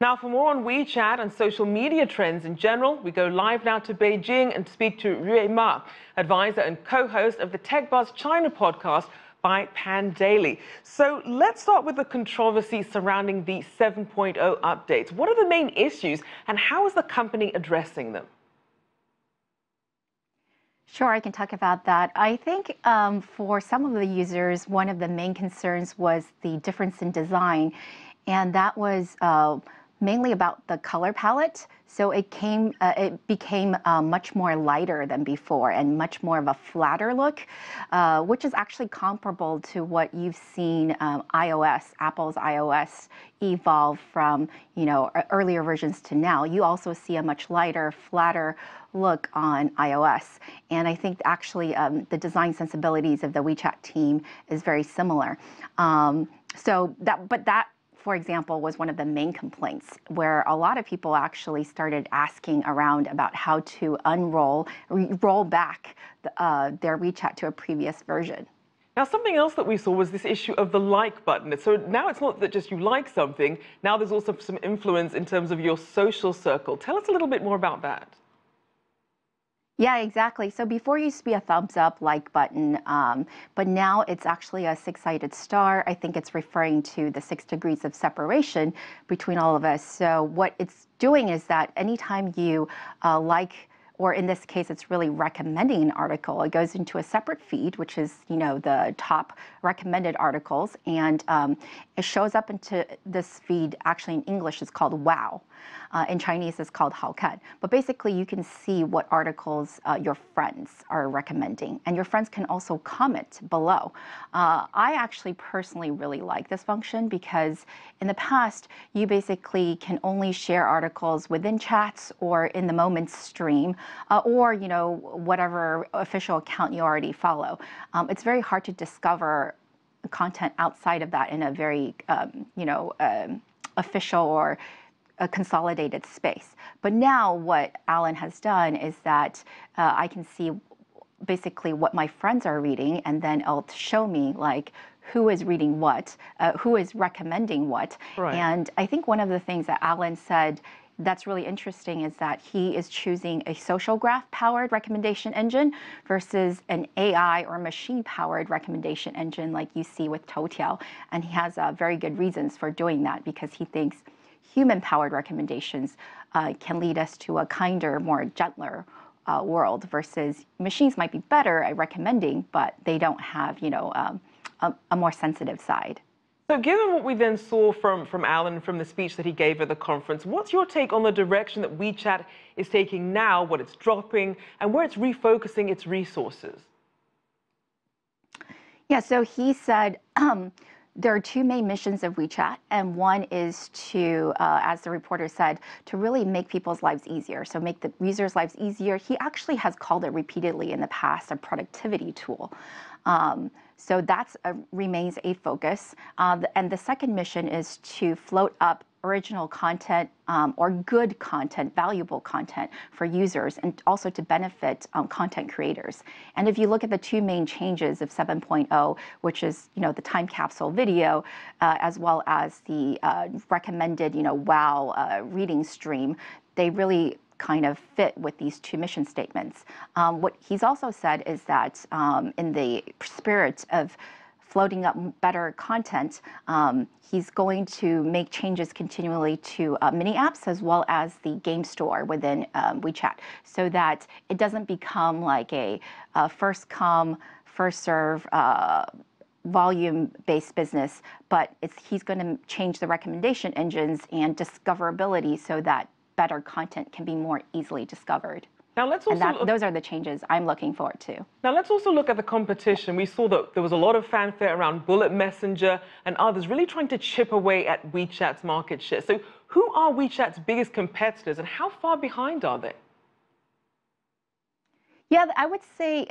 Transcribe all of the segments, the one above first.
Now, for more on WeChat and social media trends in general, we go live now to Beijing and speak to Rui Ma, advisor and co-host of the TechBuzz China podcast by Pan Daily. So let's start with the controversy surrounding the 7.0 updates. What are the main issues and how is the company addressing them? Sure, I can talk about that. I think for some of the users, one of the main concerns was the difference in design, and that was mainly about the color palette. So it became much more lighter than before and much more of a flatter look, which is actually comparable to what you've seen Apple's iOS evolve from earlier versions to now. You also see a much lighter, flatter look on iOS, and I think actually the design sensibilities of the WeChat team is very similar. But that, for example, was one of the main complaints, where a lot of people actually started asking around about how to roll back their WeChat to a previous version. Now, something else that we saw was this issue of the like button. So now it's not that just you like something, now there's also some influence in terms of your social circle. Tell us a little bit more about that. Yeah, exactly. So before it used to be a thumbs up like button, but now it's actually a six-sided star. I think it's referring to the 6 degrees of separation between all of us. So what it's doing is that anytime you or in this case, it's really recommending an article, it goes into a separate feed, which is, the top recommended articles, and it shows up into this feed. Actually, in English, it's called Wow. In Chinese, it's called 好看. But basically, you can see what articles your friends are recommending, and your friends can also comment below. I actually personally really like this function because in the past, you basically can only share articles within chats or in the Moments stream, or whatever official account you already follow. It's very hard to discover content outside of that in a very official or a consolidated space. But now what Alan has done is that I can see basically what my friends are reading, and then it'll show me like who is reading what, who is recommending what. Right. And I think one of the things that Alan said that's really interesting is that he is choosing a social graph powered recommendation engine versus an AI or machine powered recommendation engine like you see with Toutiao. And he has very good reasons for doing that, because he thinks human-powered recommendations can lead us to a kinder, more gentler world, versus machines might be better at recommending, but they don't have, a more sensitive side. So given what we then saw from Alan, from the speech that he gave at the conference, what's your take on the direction that WeChat is taking now, what it's dropping, and where it's refocusing its resources? Yeah, so he said, there are two main missions of WeChat, and one is to, as the reporter said, to really make people's lives easier, so make the users' lives easier. He actually has called it repeatedly in the past a productivity tool. So that remains a focus. And the second mission is to float up original content or good content, valuable content for users, and also to benefit content creators. And if you look at the two main changes of 7.0, which is the time capsule video, as well as the recommended Wow reading stream, they really kind of fit with these two mission statements. What he's also said is that in the spirit of floating up better content, he's going to make changes continually to mini apps as well as the game store within WeChat, so that it doesn't become like a first come, first serve volume-based business, but he's going to change the recommendation engines and discoverability so that better content can be more easily discovered. Now let's also those are the changes I'm looking forward to. Now let's also look at the competition. We saw that there was a lot of fanfare around Bullet Messenger and others really trying to chip away at WeChat's market share. So who are WeChat's biggest competitors and how far behind are they? Yeah, I would say,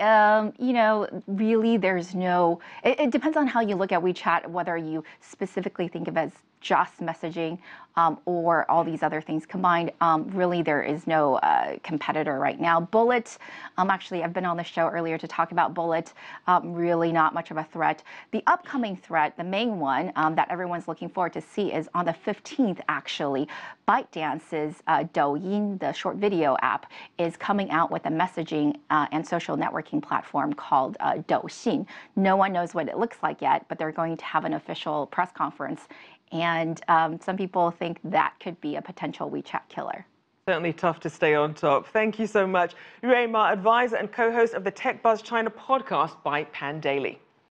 really there's no, it depends on how you look at WeChat, whether you specifically think of it as just messaging or all these other things combined. Really, there is no competitor right now. Bullet, actually, I've been on the show earlier to talk about Bullet. Really not much of a threat. The upcoming threat, the main one that everyone's looking forward to see, is on the 15th, actually. ByteDance's Douyin, the short video app, is coming out with a messaging and social networking platform called Douyin. No one knows what it looks like yet, but they're going to have an official press conference. And some people think that could be a potential WeChat killer. Certainly tough to stay on top. Thank you so much. Rui Ma, advisor and co-host of the TechBuzz China podcast by Pan Daily.